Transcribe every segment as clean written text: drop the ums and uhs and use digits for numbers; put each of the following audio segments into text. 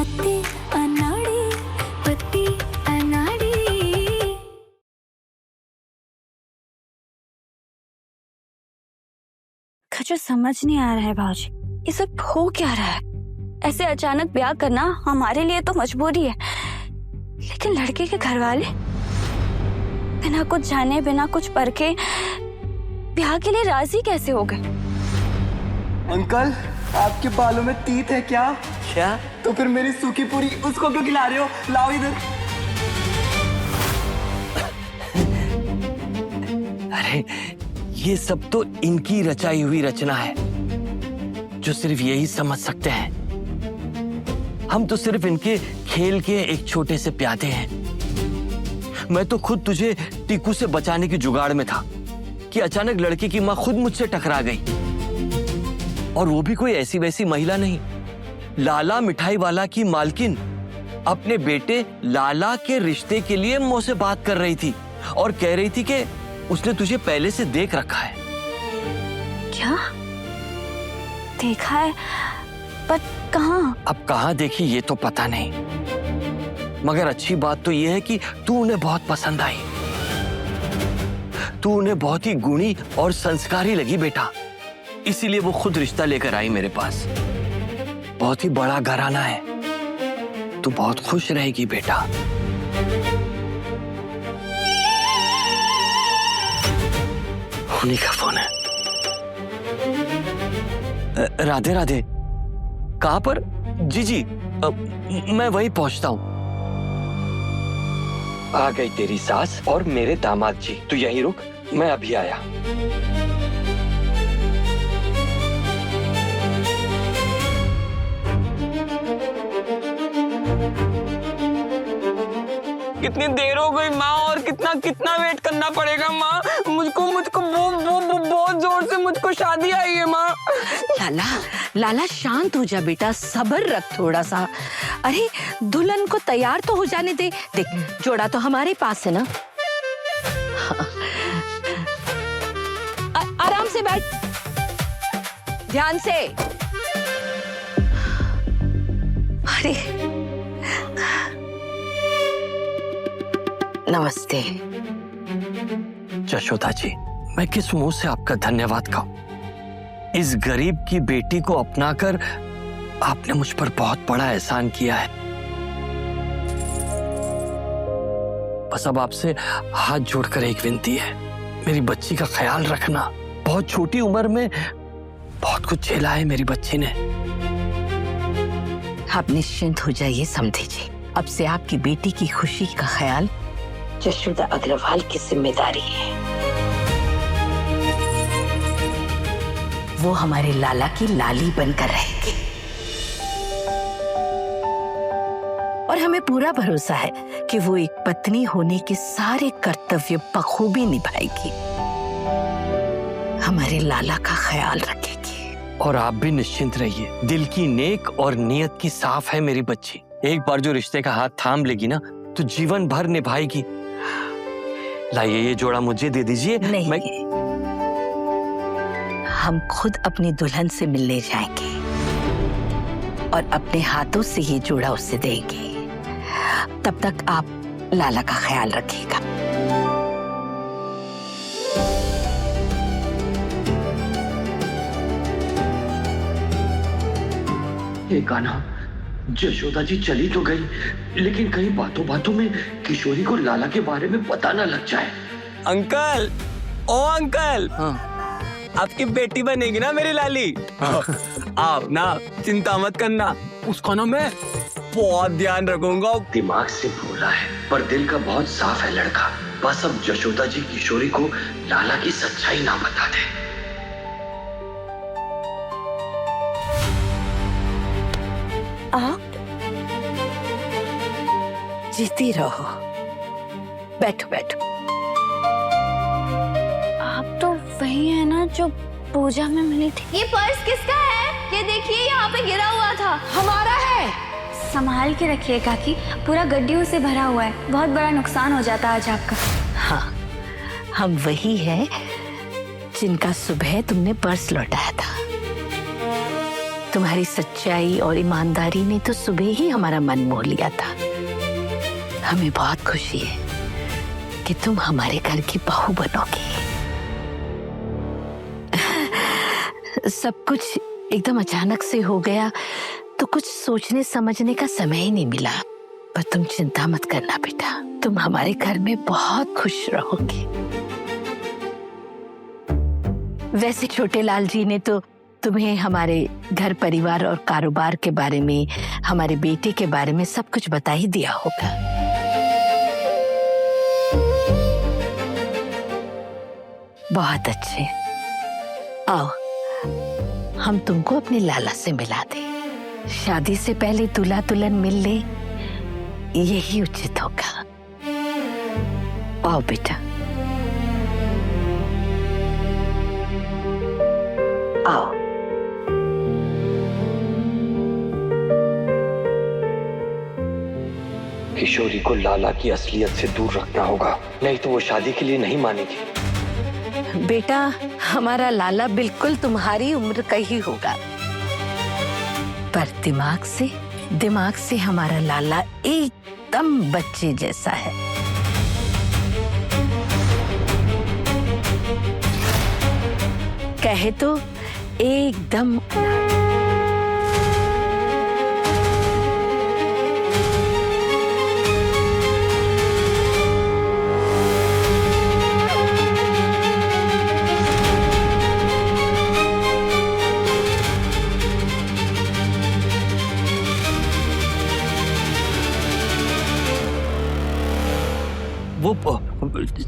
पत्ती अनाड़ी, पत्ती अनाड़ी। जो समझ नहीं आ रहा है भाजी, ये सब हो क्या रहा है? ऐसे अचानक ब्याह करना हमारे लिए तो मजबूरी है, लेकिन लड़के के घर वाले बिना कुछ जाने बिना कुछ परखे ब्याह के लिए राजी कैसे हो गए? अंकल, आपके बालों में तीत है क्या? क्या? तो फिर मेरी सूखी पूरी उसको क्यों खिला रहे हो? लाओ इधर। अरे ये सब तो इनकी रचाई हुई रचना है, जो सिर्फ यही समझ सकते हैं। हम तो सिर्फ इनके खेल के एक छोटे से प्यादे हैं। मैं तो खुद तुझे टीकू से बचाने की जुगाड़ में था कि अचानक लड़के की माँ खुद मुझसे टकरा गई, और वो भी कोई ऐसी वैसी महिला नहीं, लाला मिठाई वाला की मालकिन अपने बेटे लाला के रिश्ते के लिए मुझसे बात कर रही थी और कह रही थी कि उसने तुझे पहले से देख रखा है। क्या देखा है? पर कहाँ? अब कहाँ देखी ये तो पता नहीं, मगर अच्छी बात तो ये है कि तू उन्हें बहुत पसंद आई। तू उन्हें बहुत ही गुणी और संस्कारी लगी बेटा, इसीलिए वो खुद रिश्ता लेकर आई मेरे पास। बहुत ही बड़ा घराना है, तू बहुत खुश रहेगी बेटा। उन्हीं का फोन है। राधे राधे। कहाँ पर? जी जी, मैं वहीं पहुंचता हूँ। आ गई तेरी सास और मेरे दामाद जी, तू यहीं रुक, मैं अभी आया। कितनी देर हो गई माँ, और कितना वेट करना पड़ेगा माँ? मुझको बहुत जोर से मुझको शादी आई है माँ। लाला लाला शांत हो जा बेटा, सब्र रख थोड़ा सा। अरे दुल्हन को तैयार तो हो जाने दे। देख जोड़ा तो हमारे पास है ना। आराम से बैठ, ध्यान से। अरे नमस्ते। जशोदा जी, मैं किस मुंह से आपका धन्यवाद कहूं? इस गरीब की बेटी को अपनाकर आपने मुझ पर बहुत बड़ा एहसान किया है। बस अब आपसे हाथ जोड़कर एक विनती है, मेरी बच्ची का ख्याल रखना। बहुत छोटी उम्र में बहुत कुछ झेला है मेरी बच्ची ने। आप निश्चिंत हो जाइए समधी जी, अब से आपकी बेटी की खुशी का ख्याल जशोदा अग्रवाल की जिम्मेदारी है। वो हमारे लाला की लाली बनकर रहेगी, और हमें पूरा भरोसा है कि वो एक पत्नी होने के सारे कर्तव्य बखूबी निभाएगी, हमारे लाला का ख्याल रखेगी। और आप भी निश्चिंत रहिए, दिल की नेक और नियत की साफ है मेरी बच्ची। एक बार जो रिश्ते का हाथ थाम लेगी ना, तो जीवन भर निभाएगी। लाइए ये जोड़ा मुझे दे दीजिए। नहीं, हम खुद अपनी दुल्हन से मिलने जाएंगे और अपने हाथों से ये जोड़ा उसे देंगे। तब तक आप लाला का ख्याल रखिएगा। ये गाना जशोदा जी चली तो गई, लेकिन कहीं बातों बातों में किशोरी को लाला के बारे में पता ना लग जाए। अंकल, ओ अंकल, आपकी बेटी बनेगी ना मेरी लाली। आप ना चिंता मत करना, उसका ना मैं बहुत ध्यान रखूंगा। दिमाग से भोला है पर दिल का बहुत साफ है लड़का। बस अब जशोदा जी किशोरी को लाला की सच्चाई ना बता दे। आप जीती रहो, बैठो बैठो। आप तो वही है ना जो पूजा में मिली थी? ये पर्स किसका है? ये देखिए यहाँ पे गिरा हुआ था। हमारा है। संभाल के रखिए काकी, पूरा गड्ढियों से भरा हुआ है, बहुत बड़ा नुकसान हो जाता आज आपका। हाँ, हम वही हैं जिनका सुबह तुमने पर्स लौटाया था। तुम्हारी सच्चाई और ईमानदारी ने तो सुबह ही हमारा मन मोह लिया था। हमें बहुत खुशी है कि तुम हमारे घर की बहू बनोगी। सब कुछ एकदम अचानक से हो गया तो कुछ सोचने समझने का समय ही नहीं मिला। पर तुम चिंता मत करना बेटा, तुम हमारे घर में बहुत खुश रहोगे। वैसे छोटे लाल जी ने तो तुम्हें हमारे घर परिवार और कारोबार के बारे में, हमारे बेटे के बारे में सब कुछ बता ही दिया होगा। बहुत अच्छे। आओ हम तुमको अपने लाला से मिला दें। शादी से पहले दूल्हा दुल्हन मिल ले, यही उचित होगा। आओ बेटा, आओ। किशोरी को लाला की असलियत से दूर रखना होगा, नहीं तो वो शादी के लिए नहीं मानेगी। बेटा, हमारा लाला बिल्कुल तुम्हारी उम्र का ही होगा, पर दिमाग से हमारा लाला एकदम बच्चे जैसा है। कहे तो एकदम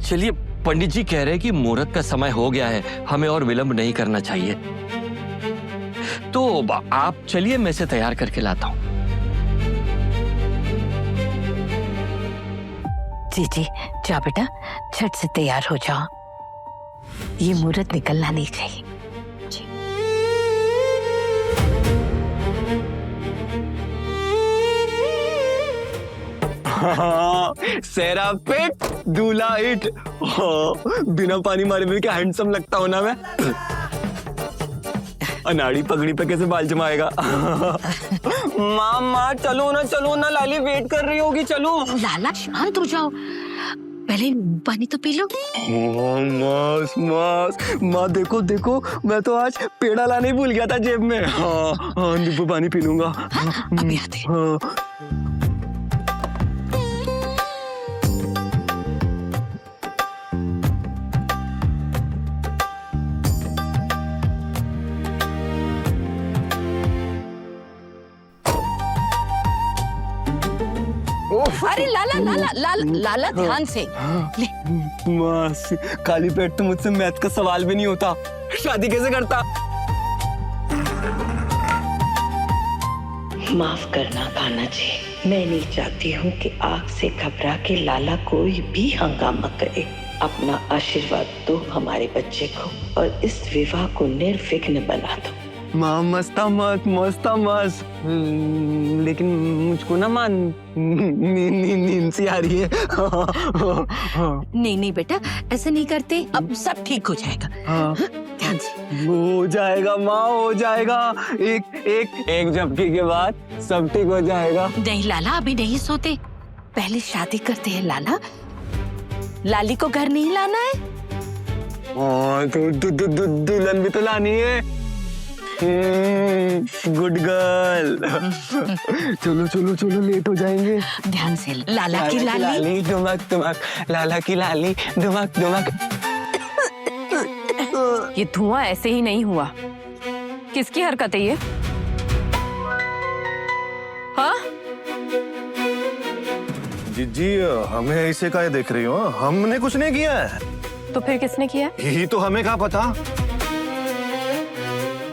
चलिए, पंडित जी कह रहे हैं कि मुहूर्त का समय हो गया है, हमें और विलंब नहीं करना चाहिए। तो आप चलिए, मैं इसे तैयार करके लाता हूं। जी, जाओ बेटा, झट से तैयार हो जाओ। ये मुहूर्त निकलना नहीं चाहिए। सेरा पेट दूल्हा हिट। बिना पानी मारे भी क्या हैंडसम लगता हूं ना मैं। अनाड़ी पगड़ी पे कैसे बाल जमाएगा। माँ चलो ना, लाली वेट कर रही होगी, चलो। लाला शांत हो जाओ, पहले पानी तो पी लो। माँ देखो, मैं तो आज पेड़ा लाने ही भूल गया था जेब में। हाँ, नींबू पानी पी लूंगा। अभी आते। अरे लाला ध्यान से ले। खाली पेट तो मुझसे मैथ का सवाल भी नहीं होता, शादी कैसे करता। माफ करना कान्हा जी, मैं नहीं चाहती हूँ कि आग से घबरा के लाला कोई भी हंगामा करे। अपना आशीर्वाद दो हमारे बच्चे को और इस विवाह को निर्विघ्न बना दो। माँ मस्त, लेकिन मुझको ना माँ नींद सी आ रही है। नहीं बेटा, ऐसे नहीं करते, अब सब ठीक हो जाएगा। ध्यान से। हो जाएगा माँ, हो जाएगा। एक झपकी के बाद सब ठीक हो जाएगा। नहीं लाला, अभी नहीं सोते, पहले शादी करते हैं लाला। लाली को घर नहीं लाना है। तो दुल्हन भी तो लानी है। Good girl. चलो, लेट हो जाएंगे। ध्यान से। लाला की लाली धुमक, लाला की लाली धुमक। ये धुआं ऐसे ही नहीं हुआ। किसकी हरकत है ये? हाँ? जी, हमें ऐसे काहे देख रही हो? हमने कुछ नहीं किया है। तो फिर किसने किया? यही तो हमें क्या पता।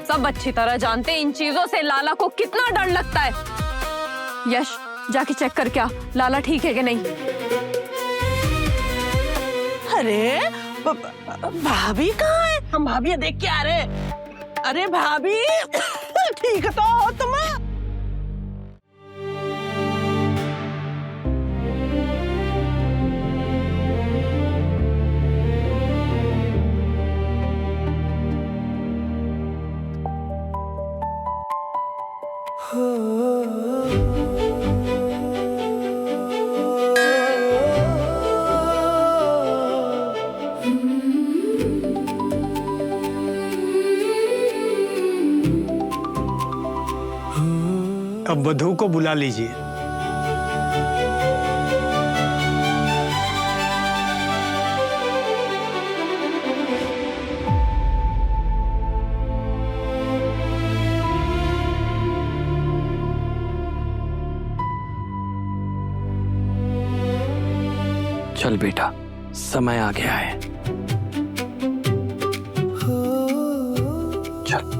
सब अच्छी तरह जानते हैं इन चीजों से लाला को कितना डर लगता है। यश, जाके चेक कर क्या लाला ठीक है कि नहीं। अरे भाभी कहाँ है? हम भाभी देख के आ रहे हैं। अरे भाभी ठीक तो हो तुम? नववधू को बुला लीजिए। चल बेटा, समय आ गया है। चल।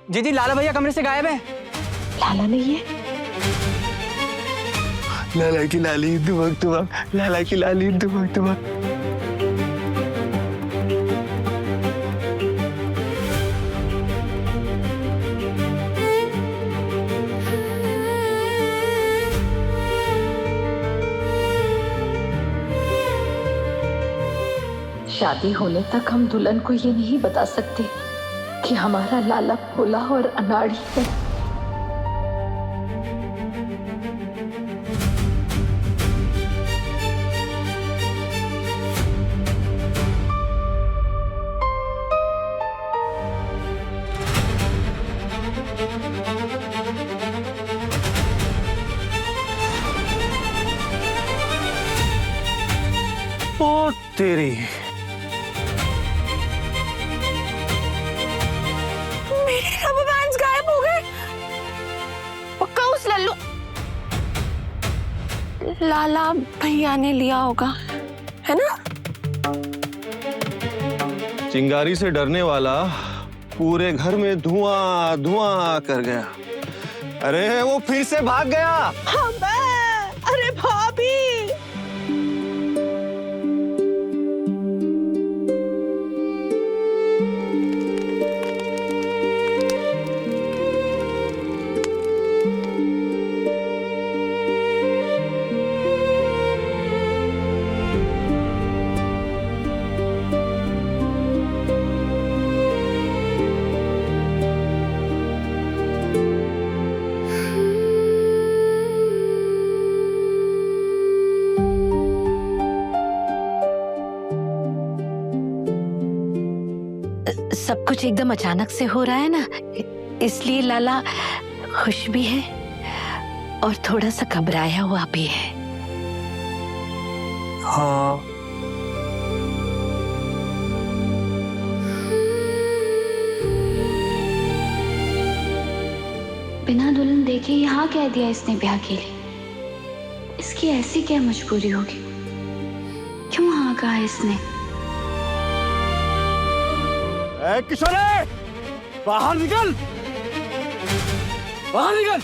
जी लाला भैया कमरे से गायब है। लाला नहीं है? लाला की लाली दुबक दुबक, लाला की लाली दुबक दुबक। शादी होने तक हम दुल्हन को ये नहीं बता सकते कि हमारा लाला भोला और अनाड़ी है। ओ तेरी, मेरे रबर बैंड्स गायब हो गए। पक्का उस लल्लू लाला भैया ने लिया होगा, है ना? चिंगारी से डरने वाला पूरे घर में धुआं धुआं कर गया। अरे वो फिर से भाग गया। अरे भाभी, सब कुछ एकदम अचानक से हो रहा है ना, इसलिए लाला खुश भी है और थोड़ा सा घबराया हुआ भी है। हाँ, बिना दुल्हन देखे यहाँ कह दिया इसने ब्याह के लिए। इसकी ऐसी क्या मजबूरी होगी? क्यों हाँ कहा इसने? किशोरे, बाहर निकल, बाहर निकल।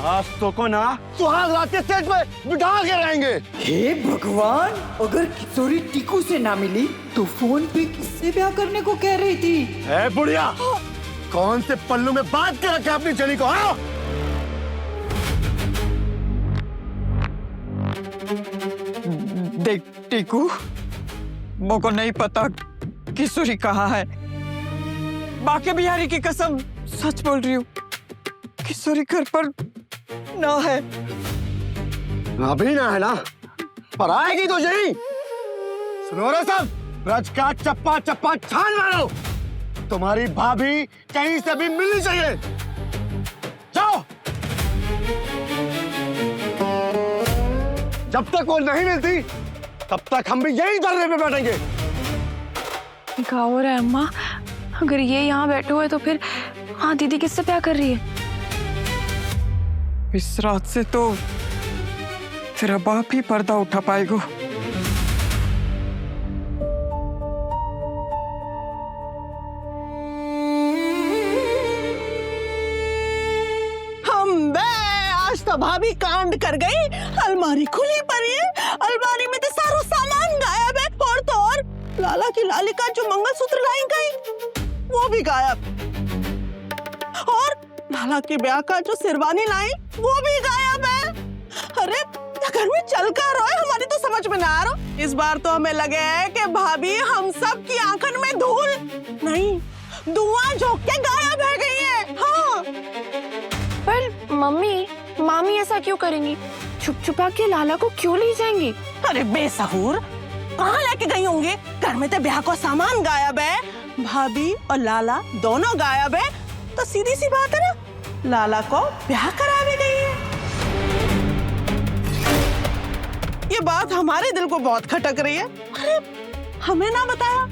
आज तो को ना सुहाग रात के स्टेज पे बिठा के रहेंगे। हे भगवान, अगर किशोरी टीकू से ना मिली तो फोन पे किससे ब्याह करने को कह रही थी? ए बुढ़िया, कौन से पल्लू में बात कर रखा अपनी जनी को? हाँ? देख टीकू, मुझको नहीं पता किशोरी कहाँ है। बाके बिहारी की कसम सच बोल रही हूँ, किशोरी घर पर ना है। अभी ना है ना, पर आएगी तो यही। सुनो रे सब, ब्रज का चप्पा चप्पा छान मारो। तुम्हारी भाभी कहीं से भी मिलनी चाहिए। जाओ। जब तक वो नहीं मिलती तब तक हम भी यही धरने पे बैठेंगे। क्या हो रहा है अम्मा? अगर ये यहाँ बैठे हुए तो फिर हाँ दीदी किससे प्यार कर रही है? इस रात से तो तेरा बाप ही पर्दा उठा पाएगा। आज तो भाभी कांड कर गई। अलमारी खुली पड़ी है, अलमारी में तो सारा सामान गायब है। और तो और लाला की लाली का जो मंगलसूत्र लाई गई वो भी गायब, और लाला के ब्याह का जो शेरवानी लाई वो भी गायब है। अरे घर में चल कर रहा है, हमारी तो समझ में ना आ रहा। इस बार तो हमें लगे है कि भाभी हम सब की आंखन में धूल नहीं, धुआं झोंक के गायब हो गई है। हाँ पर मम्मी, मामी ऐसा क्यों करेंगी? छुप छुपा के लाला को क्यों ले जाएंगी? अरे बेसहूर, कहाँ लेके गई होंगी? घर में तो ब्याह का सामान गायब है, भाभी और लाला दोनों गायब है, तो सीधी सी बात है ना, लाला को ब्याह करावे गई है। ये बात हमारे दिल को बहुत खटक रही है। अरे हमें ना बताया?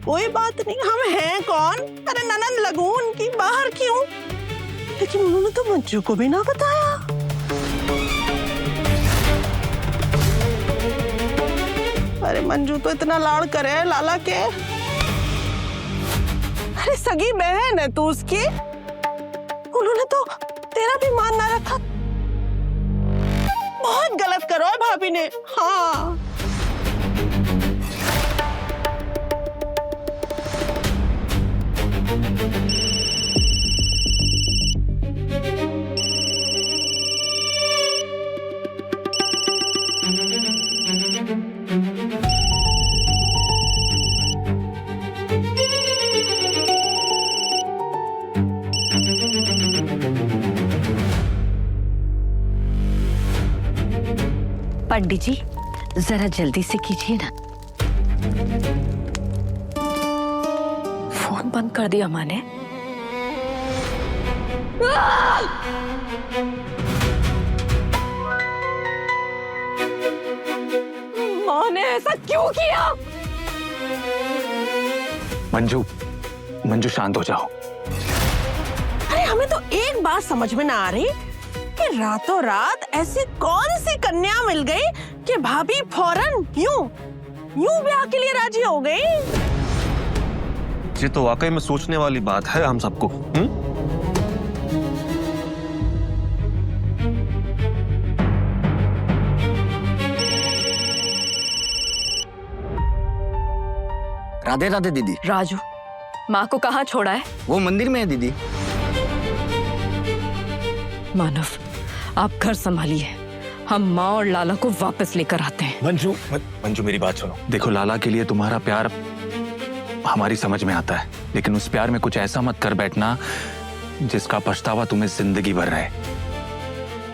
कोई बात नहीं, हम हैं कौन? अरे ननंद लगूं उनकी, बाहर क्यों? लेकिन उन्होंने तो मंजू को भी ना बताया। अरे मंजू तो इतना लाड़ करे है लाला के। अरे सगी बहन है तू उसकी, उन्होंने तो तेरा भी मान ना रखा। बहुत गलत करो है भाभी ने। हाँ पंडित जी, जरा जल्दी से कीजिए ना। फोन बंद कर दिया माँ ने। माँ ने ऐसा क्यों किया? मंजू, मंजू शांत हो जाओ। अरे हमें तो एक बात समझ में ना आ रही कि रातों रात ऐसी कौन सी कन्या मिल गई कि भाभी फौरन यूं ब्याह के लिए राजी हो गई। ये तो वाकई में सोचने वाली बात है हम सबको। राधे राधे दीदी। राजू, माँ को कहाँ छोड़ा है? वो मंदिर में है दीदी। मानव, आप घर संभालिए, हम माँ और लाला को वापस लेकर आते हैं। मंजू, मंजू मेरी बात सुनो। देखो, लाला के लिए तुम्हारा प्यार हमारी समझ में आता है, लेकिन उस प्यार में कुछ ऐसा मत कर बैठना जिसका पछतावा तुम्हें जिंदगी भर रहे।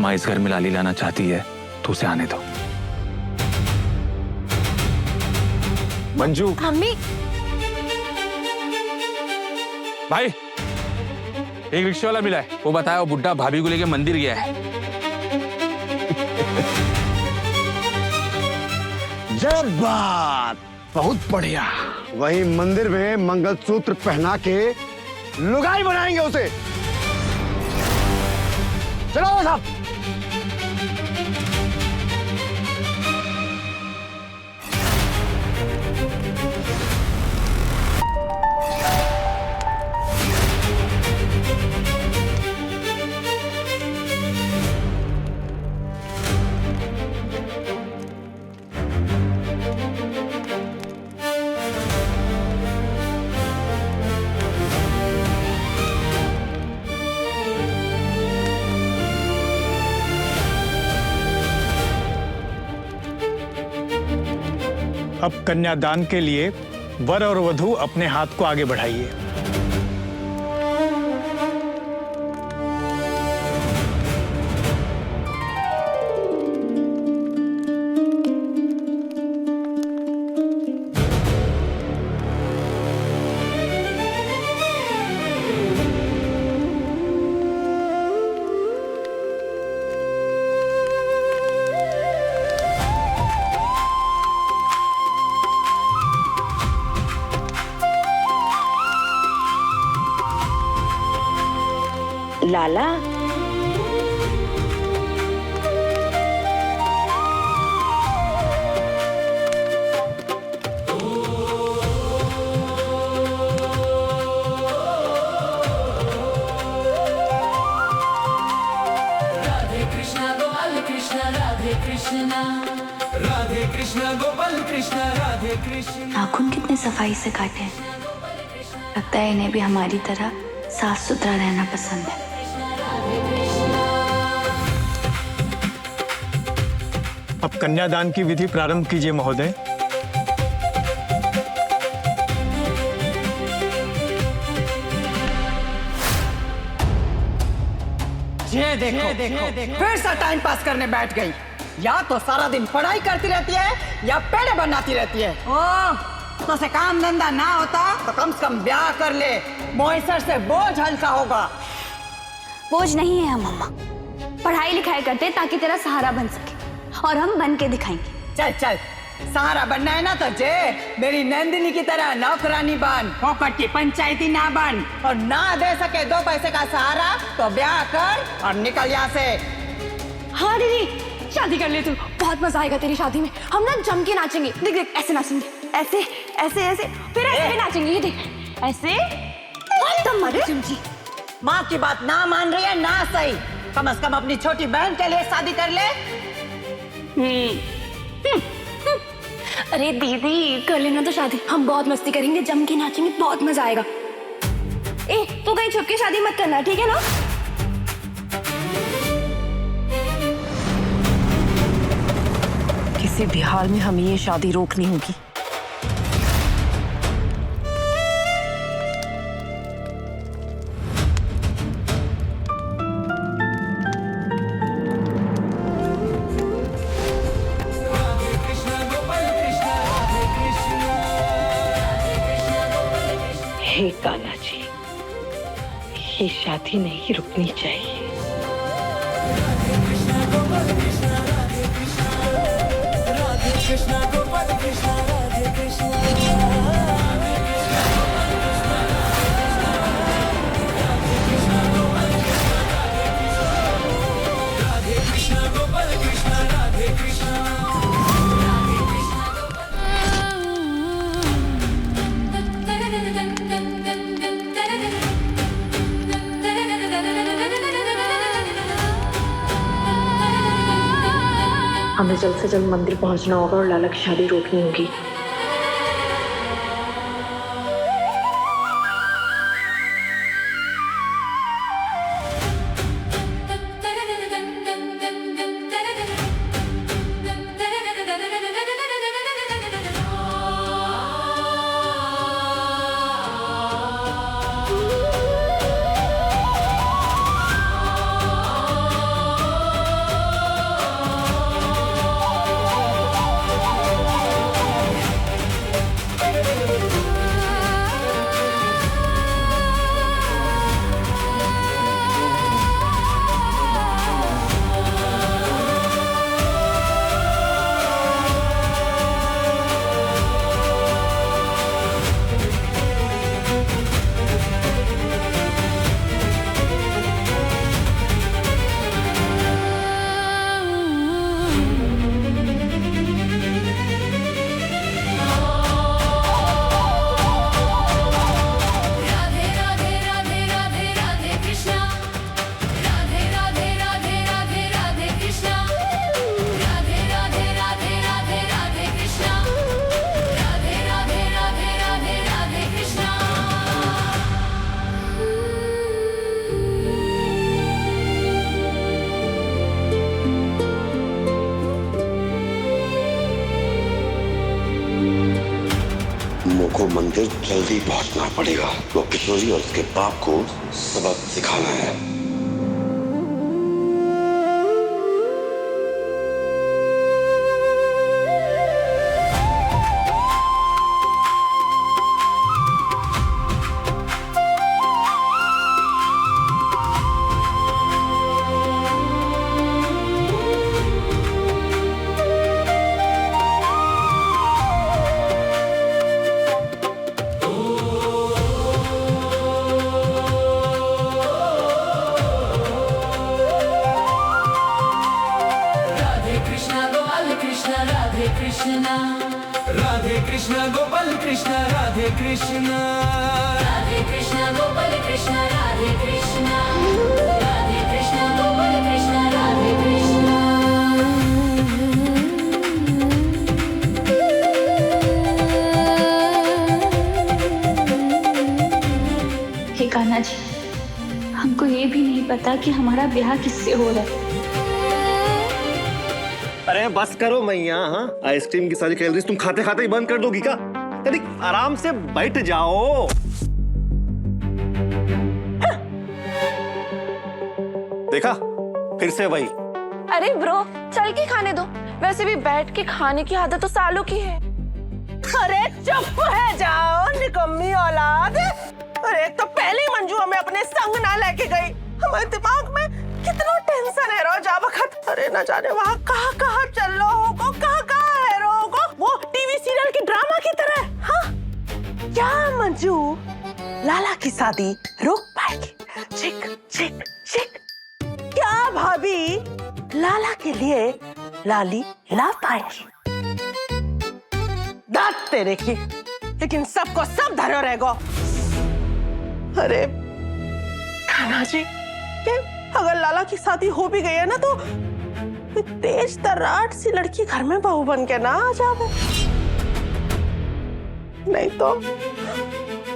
माँ इस घर में लाली लाना चाहती है तो उसे आने दो। मंजू। मम्मी। भाई, एक रिक्शा वाला मिला है, वो बताया वो बुड्ढा भाभी को लेके मंदिर गया है। जय बात, बहुत बढ़िया। वही मंदिर में मंगलसूत्र पहना के लुगाई बनाएंगे उसे। चलो साहब। अब कन्यादान के लिए वर और वधू अपने हाथ को आगे बढ़ाइए। लाला, नाखून कितने सफाई से काटे। लगता है इन्हें भी हमारी तरह साफ सुथरा रहना पसंद है। अब कन्यादान की विधि प्रारंभ कीजिए महोदय। ये देखो फिर से टाइम पास करने बैठ गई। या तो सारा दिन पढ़ाई करती रहती है या पेड़ बनाती रहती है। ओह, तो से काम धंधा ना होता तो कम से कम ब्याह कर ले, मोइसर से बोझ हल्का होगा। बोझ नहीं है हम मम्मा, पढ़ाई लिखाई करते ताकि तेरा सहारा बन सके और हम बन के दिखाएंगे। चल चल, सहारा बनना है ना तो जे मेरी नंदिनी की तरह नौकरानी बन, पोपट की पंचायती ना बन, और ना दे सके 2 पैसे का सहारा तो ब्याह कर और निकल यहाँ से। हाँ दीदी, शादी कर ले तू, बहुत मजा आएगा तेरी शादी में। हम ना जम के नाचेंगे। देख देख, ऐसे नाचेंगे, ऐसे ऐसे ऐसे, फिर ऐसे भी नाचेंगे। ये देख, ऐसे एकदम मजे। माँ की बात ना मान रही है ना सही, कम से कम अपनी छोटी बहन के लिए शादी कर ले। अरे दीदी, कर लेना तो शादी, हम बहुत मस्ती करेंगे, जम के नाचेंगे, बहुत मजा आएगा। ए, तू कहीं छुप के शादी मत करना, ठीक है ना? किसी भी हाल में हमें ये शादी रोकनी होगी। हे कान्हा जी, ये शादी नहीं रुकनी चाहिए। हमें जल्द से जल्द मंदिर पहुंचना होगा और लाला की शादी रोकनी होगी। को मंदिर जल्दी पहुंचना पड़ेगा। वो किशोरी और उसके बाप को सबक सिखाना है। राधे कृष्णा गोपाल कृष्णा राधे कृष्णा राधे कृष्णा गोपाल कृष्णा राधे कृष्णा राधे कृष्णा गोपाल कृष्णा राधे कृष्णा। हे कान्हा जी, हमको ये भी नहीं पता कि हमारा ब्याह किससे हो रहा है। अरे बस करो मैया, हाँ आइसक्रीम की सारी कैलोरीज तुम खाते खाते ही बंद कर दोगी क्या? अरे आराम से बैठ जाओ। देखा, फिर से वही। अरे ब्रो, चल के खाने दो। वैसे भी बैठ के खाने की आदत तो सालों की है। अरे चुप है जाओ निकम्मी औलाद। अरे एक तो पहले मंजू हमें अपने संग ना लेके गई। हमारे दिमाग में कितना टेंशन है रोज वक्त। अरे न जाने वहाँ कहाँ चल रहा होगा, कहाँ है रोगो। वो टीवी सीरियल की ड्रामा की तरह। हाँ क्या मंजू लाला की शादी रोक पाएगी? चिक चिक चिक। क्या भाभी लाला के लिए लाली ला पाएगी? दांत तेरे की, लेकिन सबको सब धरो रहेगा। अरे खाना जी, अगर लाला की शादी हो भी गई है ना तो तेज तर्राट सी लड़की घर में बहू बन के ना आ जावे, नहीं तो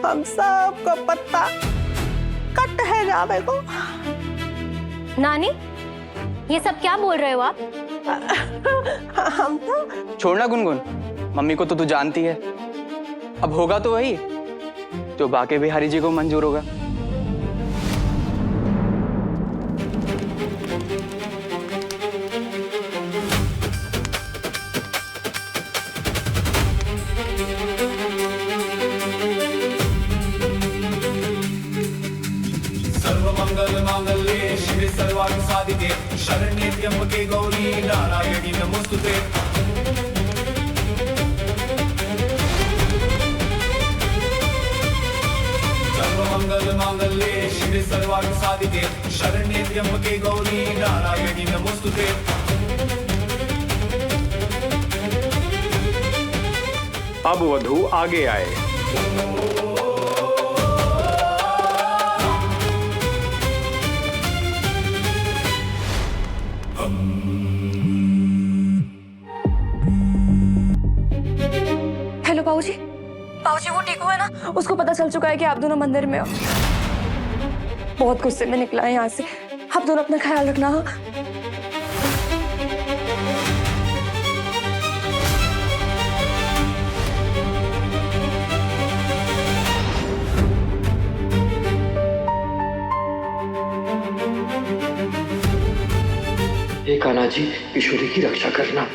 हम सब का पत्ता कट है जावे को। नानी, ये सब क्या बोल रहे हो आप? हम तो छोड़ना गुनगुन, मम्मी को तो तू जानती है। अब होगा तो वही जो बाके बिहारी जी को मंजूर होगा। सर्वमंगल मांगल्ये शिवे सर्वार्थ साधिके शरण्ये त्र्यंबके गौरी नारायणी नमोस्तुते। सर्वमंगल मांगल्ये शिवे सर्वार्थ साधिके शरण्ये त्र्यंबके गौरी नारायणी नमोस्तुते। अब वधू आगे आए। हेलो बाबूजी। बाबूजी वो टीकू है ना, उसको पता चल चुका है कि आप दोनों मंदिर में हो। बहुत गुस्से में निकला है यहाँ से। आप दोनों अपना ख्याल रखना। हाँ? हे कान्हा जी, किशोरी की रक्षा करना।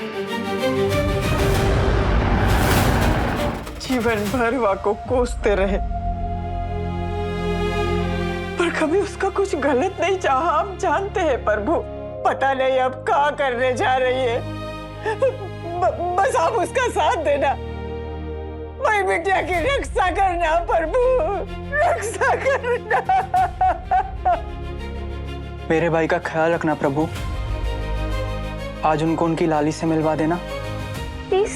जीवन भर वाको कोसते रहे, पर कभी उसका कुछ गलत नहीं चाहा। हम जानते हैं प्रभु, पता नहीं अब क्या करने जा रही है। बस आप उसका साथ देना, मेरी बिटिया की रक्षा करना प्रभु, रक्षा करना। मेरे भाई का ख्याल रखना प्रभु। आज उनको उनकी लाली से मिलवा देना प्लीज।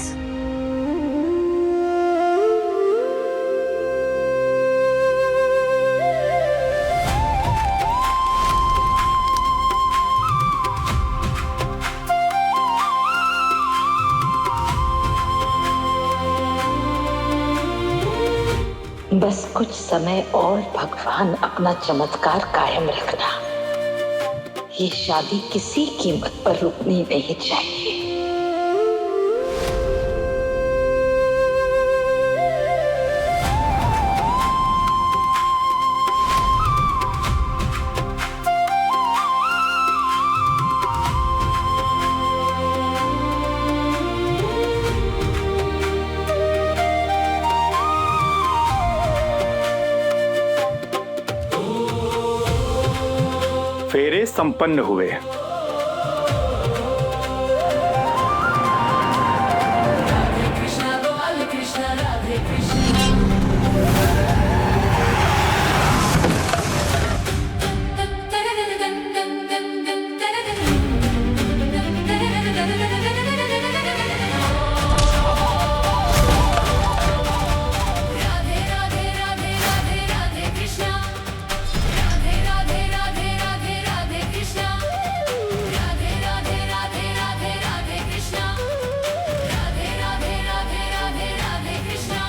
बस कुछ समय और भगवान अपना चमत्कार कायम रखना। ये शादी किसी कीमत पर रुकनी नहीं चाहिए। फेरे संपन्न हुए। कृष्णा गोपाल कृष्णा राधे कृष्णा। राधे राधे राधे राधे राधे कृष्णा। राधे राधे राधे राधे राधे कृष्णा। राधे राधे राधे राधे राधे कृष्णा। राधे राधे राधे राधे राधे कृष्णा।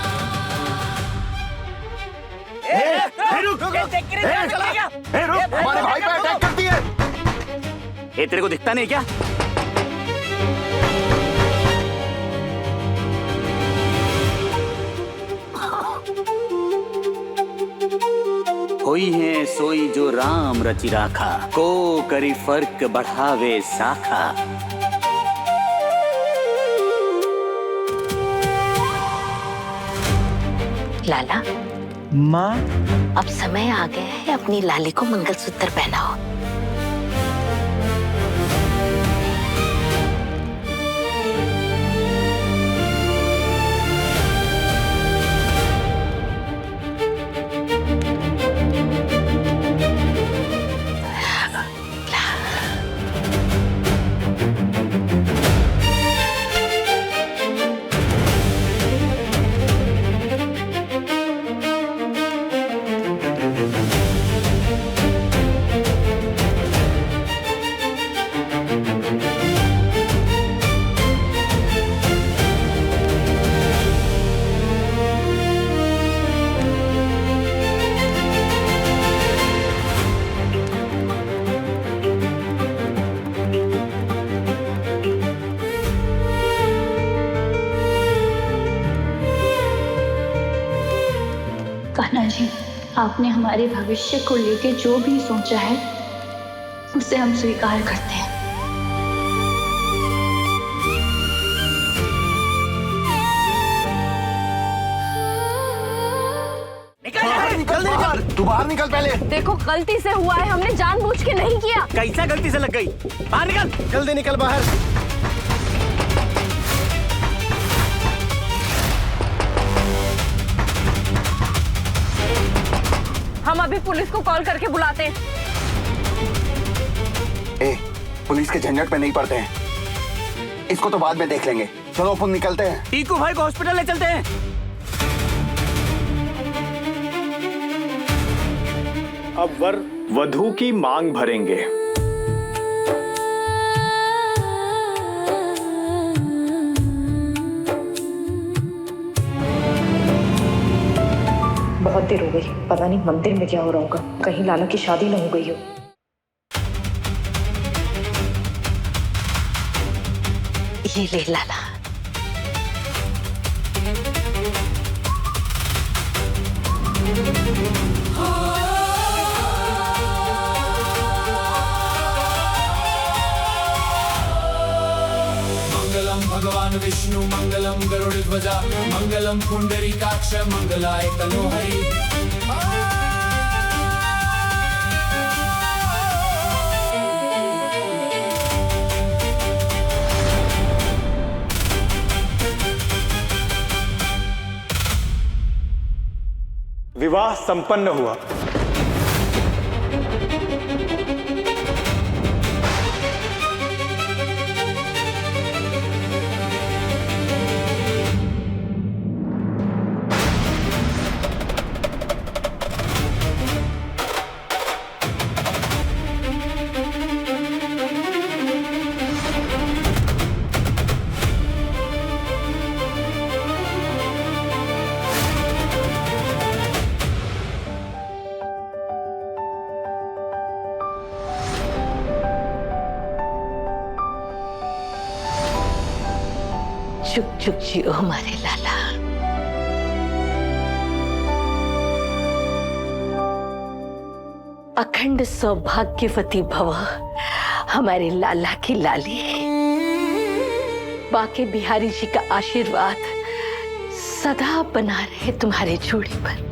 हमारे भाई पे अटैक करती है। ये तेरे को दिखता नहीं क्या? होई है सोई जो राम रचि राखा, को करी फर्क बढ़ावे साखा। लाला माँ, अब समय आ गया है अपनी लाली को मंगलसूत्र पहनाओ। कान्हा जी, आपने हमारे भविष्य को लेके जो भी सोचा है उसे हम स्वीकार करते हैं। निकल, तू बाहर निकल पहले। देखो गलती से हुआ है, हमने जानबूझ के नहीं किया। कैसा गलती से लग गई? बाहर निकल, जल्दी निकल बाहर। हम अभी पुलिस को कॉल करके बुलाते हैं। पुलिस के झंझट पे नहीं पड़ते हैं, इसको तो बाद में देख लेंगे। चलो अपन निकलते हैं। टीकू भाई को हॉस्पिटल ले चलते हैं। अब वर वधू की मांग भरेंगे। बहुत देर हो गई, पता नहीं मंदिर में क्या हो रहा होगा, कहीं लाला की शादी न हो गई हो। ये ले लाला। मंगलम भगवान विष्णु मंगलम गरुड़ध्वजा मंगलम पुंडरीकाक्ष मंगलाय तनोहरि। विवाह संपन्न हुआ। चुप चुप जियो हमारे लाला। अखंड सौभाग्यवती भव हमारे लाला की लाली। बाके बिहारी जी का आशीर्वाद सदा बना रहे तुम्हारे जोड़ी पर।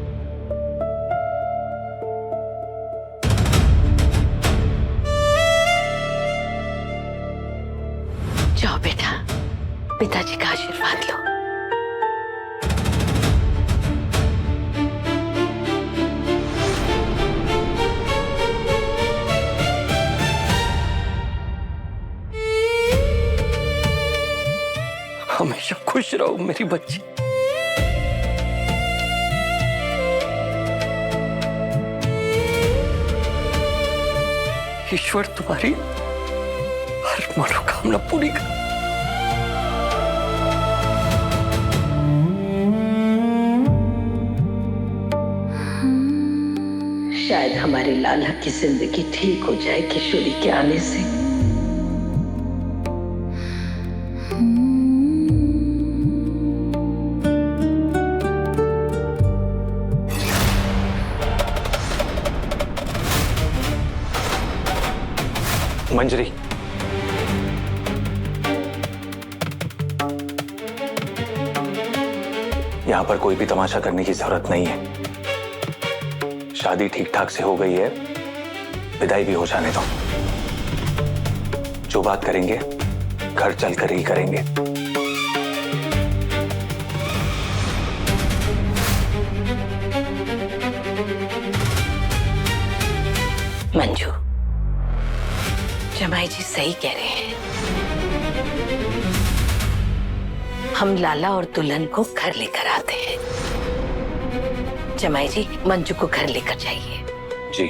जाओ बेटा, पिताजी का आशीर्वाद लो। हमेशा खुश रहो मेरी बच्ची। ईश्वर तुम्हारी हर मनोकामना पूरी कर। शायद हमारे लाला की जिंदगी ठीक हो जाए किशोरी के आने से। मंजरी, यहां पर कोई भी तमाशा करने की जरूरत नहीं है। शादी ठीक ठाक से हो गई है, विदाई भी हो जाने दो। जो बात करेंगे घर चलकर ही करेंगे। मंजू, जमाई जी सही कह रहे हैं। हम लाला और दुल्हन को घर लेकर आते हैं। जमाई जी, मंजू को घर लेकर जाइए। जी।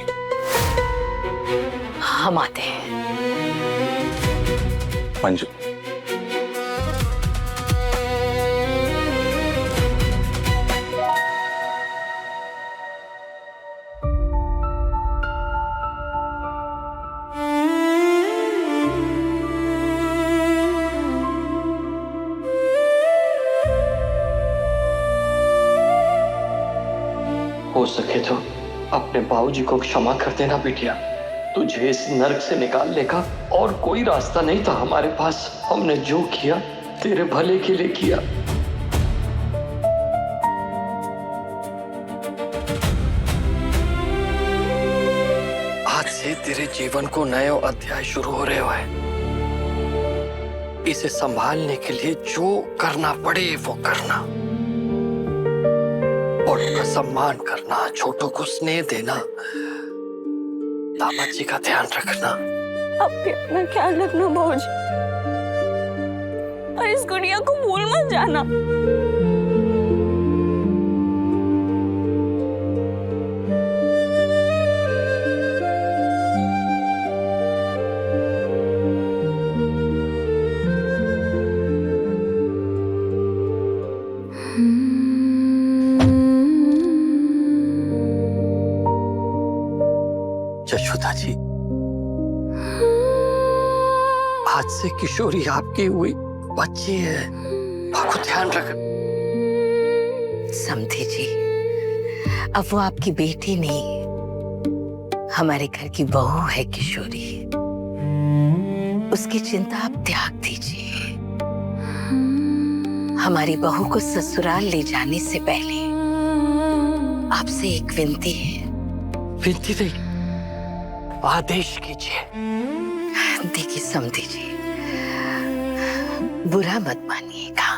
हम आते हैं। मंजू, हो सके तो अपने बाबूजी को क्षमा कर देना बिटिया। तुझे इस नरक से निकालने का और कोई रास्ता नहीं था हमारे पास। हमने जो किया तेरे भले के लिए किया। आज से तेरे जीवन को नए अध्याय शुरू हो रहे हैं। इसे संभालने के लिए जो करना पड़े वो करना। बड़ों का सम्मान करना, छोटों को स्नेह देना, दामाद जी का ध्यान रखना। आप भी अपना ख्याल रखना भाऊजी, और इस गुड़िया को भूल मत जाना। यशोदा जी, आज से किशोरी आपकी हुई बच्ची है, आपको ध्यान रख। समझे जी, अब वो आपकी बेटी नहीं, हमारे घर की बहू है किशोरी। उसकी चिंता आप त्याग दीजिए। हमारी बहू को ससुराल ले जाने से पहले आपसे एक विनती है। विनती नहीं, आदेश कीजिए। देखिए समझी जी, बुरा मत मानिएगा।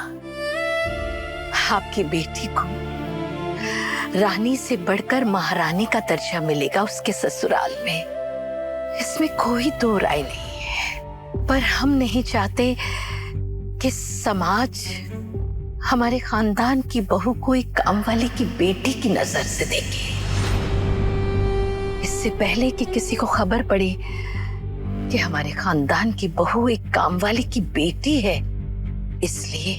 आपकी बेटी को रानी से बढ़कर महारानी का दर्जा मिलेगा उसके ससुराल में, इसमें कोई दो राय नहीं है। पर हम नहीं चाहते कि समाज हमारे खानदान की बहू को एक काम वाली की बेटी की नजर से देखे। इससे पहले कि किसी को खबर पड़े कि हमारे खानदान की बहू एक काम वाली की बेटी है, इसलिए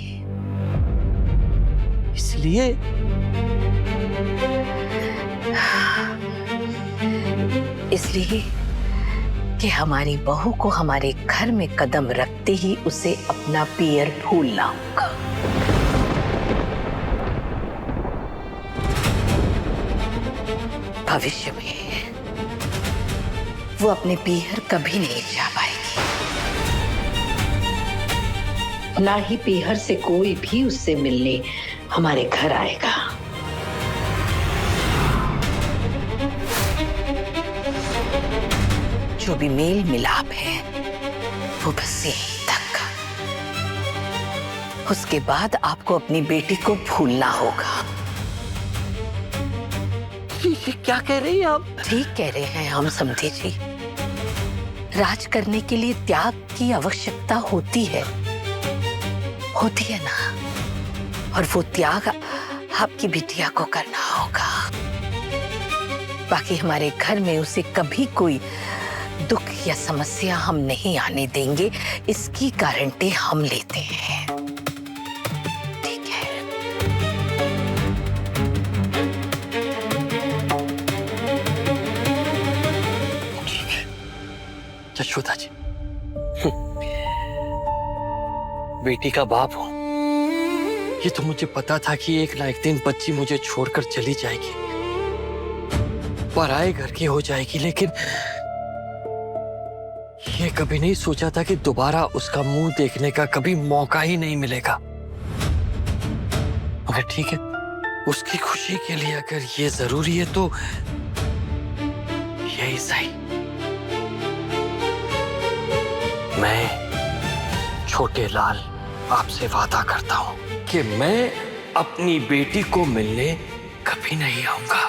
कि हमारी बहू को हमारे घर में कदम रखते ही उसे अपना पियर भूलना होगा। भविष्य में वो अपने पीहर कभी नहीं जा पाएगी, ना ही पीहर से कोई भी उससे मिलने हमारे घर आएगा। जो भी मेल मिलाप है वो बस यहीं तक। उसके बाद आपको अपनी बेटी को भूलना होगा। क्या कह रही हैं आप? ठीक कह रहे हैं हम, समझे जी। राज करने के लिए त्याग की आवश्यकता होती है ना, और वो त्याग आपकी बिटिया को करना होगा। बाकी हमारे घर में उसे कभी कोई दुख या समस्या हम नहीं आने देंगे, इसकी गारंटी हम लेते हैं। यशोदा जी, बेटी का बाप हूं, ये तो मुझे पता था कि एक ना एक दिन बच्ची मुझे छोड़कर चली जाएगी, पराए घर की हो जाएगी। लेकिन ये कभी नहीं सोचा था कि दोबारा उसका मुंह देखने का कभी मौका ही नहीं मिलेगा। मगर ठीक है, उसकी खुशी के लिए अगर ये जरूरी है तो यही सही। मैं छोटे लाल आपसे वादा करता हूं कि मैं अपनी बेटी को मिलने कभी नहीं आऊंगा,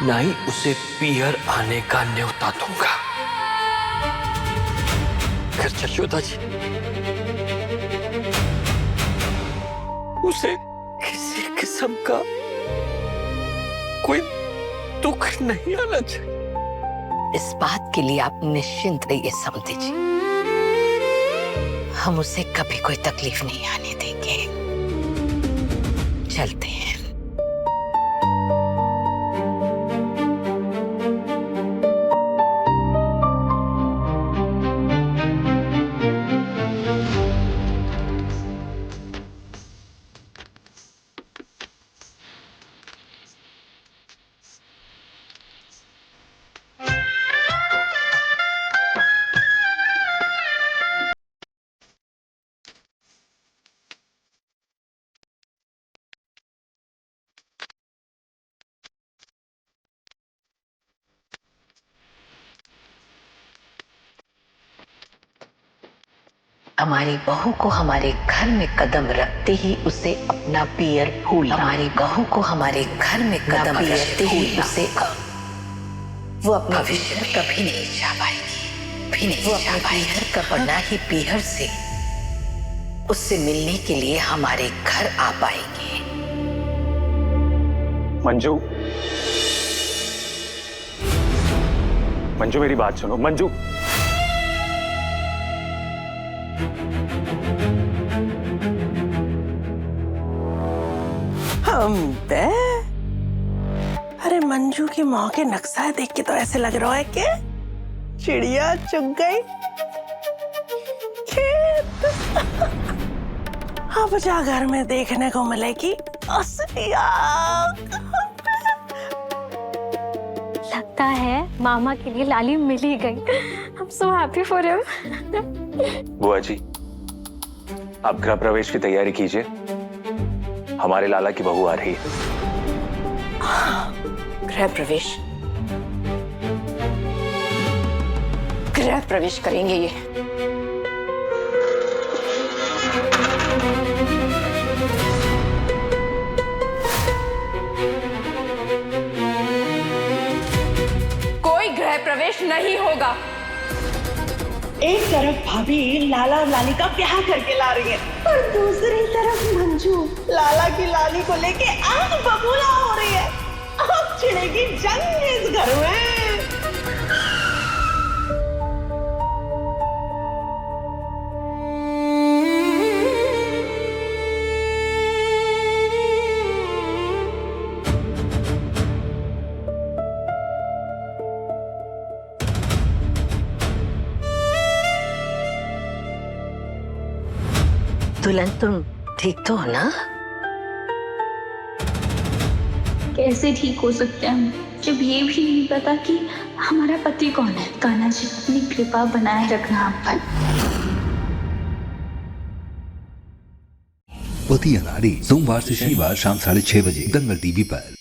ना ही उसे पियर आने का न्योता दूंगा। घर यशोदा जी, उसे किसी किस्म का कोई दुख नहीं आना चाहिए। इस बात के लिए आप निश्चिंत रहिए समधी जी, हम उसे कभी कोई तकलीफ नहीं आने देंगे। चलते हैं। हमारी बहू को हमारे घर में कदम रखते ही उसे अपना पियर भूलना। हमारी बहू को हमारे घर में कदम रखते ही उसे वो अपने भविष्य में कभी नहीं जा पाएगी, भी नहीं वो अपने पीहर का बना ही पीहर से उससे मिलने के लिए हमारे घर आ पाएंगे। मंजू, मंजू मेरी बात सुनो। मंजू, अरे मंजू की माँ के नक्शा देख के तो ऐसे लग रहा है कि चिड़िया चुग गई खेत। अब जा घर में देखने को मिलेगी असली आग। लगता है मामा के लिए लाली मिल ही गई। I'm so happy for him. बुआ जी, आप गृह प्रवेश की तैयारी कीजिए, हमारे लाला की बहू आ रही है। गृह प्रवेश करेंगे ये। कोई गृह प्रवेश नहीं होगा। एक तरफ भाभी लाला और लाली का ब्याह करके ला रही है और दूसरी तरफ मंजू लाला की लाली को लेके आग बबूला हो रही है। अब छिड़ेगी जंग इस घर में। दुल्हन, तुम ठीक तो हो ना? कैसे ठीक हो सकते हैं हम, जब ये भी नहीं पता कि हमारा पति कौन है। कान्हा जी, अपनी कृपा बनाए रखना आप पर। पति अनाड़ी, सोमवार से शनिवार शाम 6:30 बजे दंगल टीवी पर।